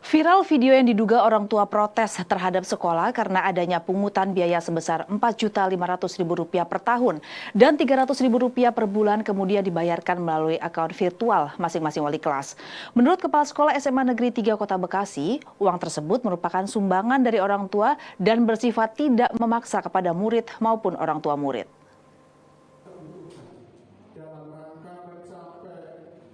Viral video yang diduga orang tua protes terhadap sekolah karena adanya pungutan biaya sebesar Rp4.500.000 per tahun dan Rp300.000 per bulan kemudian dibayarkan melalui akun virtual masing-masing wali kelas. Menurut Kepala Sekolah SMA Negeri 3 Kota Bekasi, uang tersebut merupakan sumbangan dari orang tua dan bersifat tidak memaksa kepada murid maupun orang tua murid.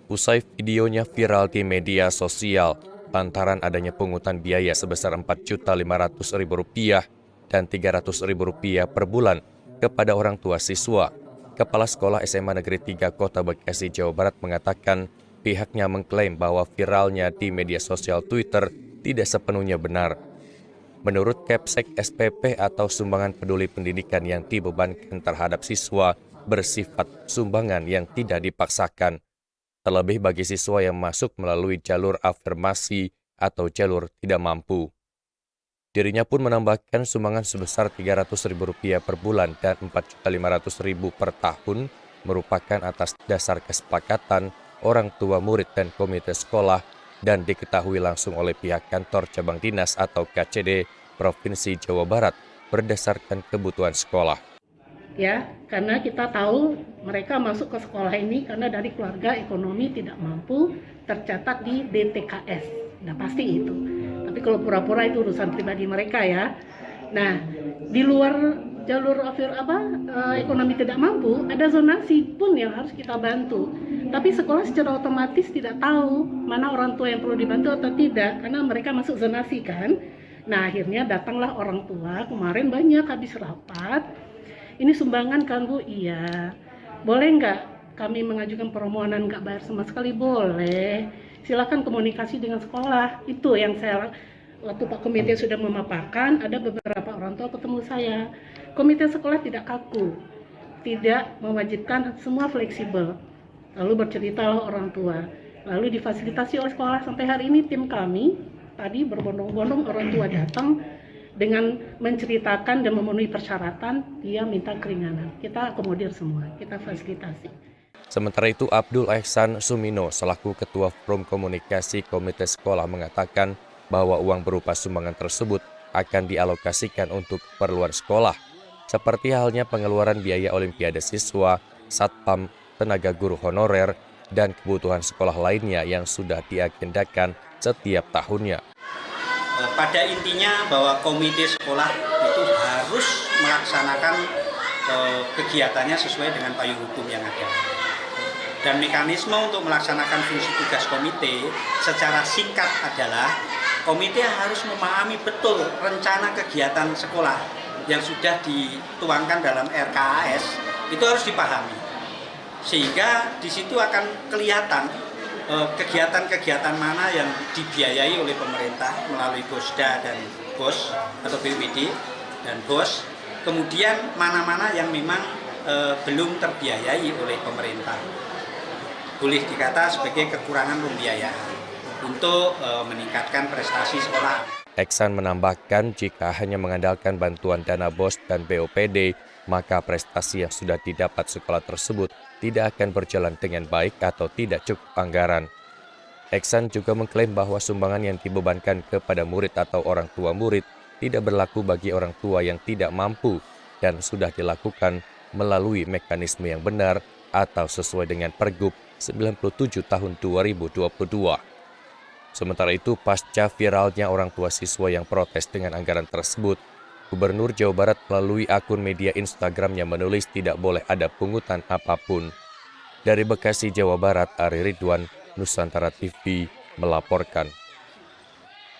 Usai videonya viral di media sosial, lantaran adanya pungutan biaya sebesar Rp4.500.000 dan Rp300.000 per bulan kepada orang tua siswa. Kepala Sekolah SMA Negeri 3 Kota Bekasi, Jawa Barat mengatakan pihaknya mengklaim bahwa viralnya di media sosial Twitter tidak sepenuhnya benar. Menurut Kepsek SPP atau sumbangan peduli pendidikan yang dibebankan terhadap siswa bersifat sumbangan yang tidak dipaksakan. Terlebih bagi siswa yang masuk melalui jalur afirmasi atau jalur tidak mampu. Dirinya pun menambahkan sumbangan sebesar Rp300.000 per bulan dan Rp4.500.000 per tahun merupakan atas dasar kesepakatan orang tua murid dan komite sekolah dan diketahui langsung oleh pihak kantor cabang dinas atau KCD Provinsi Jawa Barat berdasarkan kebutuhan sekolah. Ya, karena kita tahu mereka masuk ke sekolah ini karena dari keluarga ekonomi tidak mampu tercatat di DTKS. Nah, pasti itu. Tapi kalau pura-pura itu urusan pribadi mereka ya. Nah, di luar jalur ekonomi tidak mampu, ada zonasi pun yang harus kita bantu. Tapi sekolah secara otomatis tidak tahu mana orang tua yang perlu dibantu atau tidak karena mereka masuk zonasi kan. Nah, akhirnya datanglah orang tua, kemarin banyak habis rapat. Ini sumbangan kan Bu? Iya. Boleh nggak kami mengajukan permohonan nggak bayar sama sekali? Boleh. Silakan komunikasi dengan sekolah. Itu yang saya, waktu Pak Komite sudah memaparkan, ada beberapa orang tua ketemu saya. Komite sekolah tidak kaku, tidak mewajibkan, semua fleksibel. Lalu berceritalah orang tua. Lalu difasilitasi oleh sekolah sampai hari ini tim kami, tadi berbondong-bondong orang tua datang, dengan menceritakan dan memenuhi persyaratan, dia minta keringanan. Kita akomodir semua, kita fasilitasi. Sementara itu, Abdul Ehsan Sumino selaku Ketua Forum Komunikasi Komite Sekolah mengatakan bahwa uang berupa sumbangan tersebut akan dialokasikan untuk keperluan sekolah, seperti halnya pengeluaran biaya olimpiade siswa, satpam, tenaga guru honorer, dan kebutuhan sekolah lainnya yang sudah diagendakan setiap tahunnya. Pada intinya bahwa komite sekolah itu harus melaksanakan kegiatannya sesuai dengan payung hukum yang ada. Dan mekanisme untuk melaksanakan fungsi tugas komite secara singkat adalah komite harus memahami betul rencana kegiatan sekolah yang sudah dituangkan dalam RKAS, itu harus dipahami. Sehingga di situ akan kelihatan kegiatan-kegiatan mana yang dibiayai oleh pemerintah melalui BOSDA dan BOS atau BPD dan BOS, kemudian mana-mana yang memang belum terbiayai oleh pemerintah. Boleh dikata sebagai kekurangan pembiayaan untuk meningkatkan prestasi sekolah. Ehsan menambahkan jika hanya mengandalkan bantuan dana BOS dan BOPD, maka prestasi yang sudah didapat sekolah tersebut tidak akan berjalan dengan baik atau tidak cukup anggaran. Ehsan juga mengklaim bahwa sumbangan yang dibebankan kepada murid atau orang tua murid tidak berlaku bagi orang tua yang tidak mampu dan sudah dilakukan melalui mekanisme yang benar atau sesuai dengan Pergub 97 tahun 2022. Sementara itu, pasca viralnya orang tua siswa yang protes dengan anggaran tersebut, Gubernur Jawa Barat melalui akun media Instagramnya menulis tidak boleh ada pungutan apapun. Dari Bekasi, Jawa Barat, Ari Ridwan, Nusantara TV melaporkan.